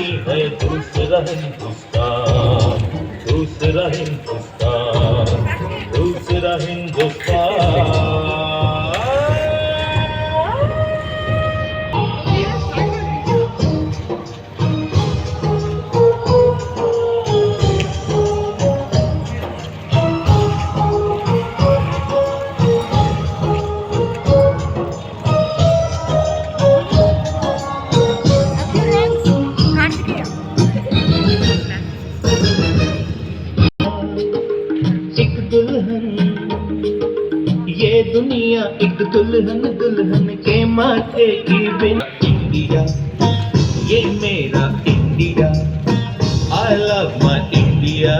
है दूसरा हिंदुस्तान, दूसरा हिंदुस्तान, दूसरा हिंदुस्तान। एक दुल्हन, ये दुनिया एक दुल्हन, दुल्हन के माथे की बिन। इंडिया, ये मेरा India, I love my India.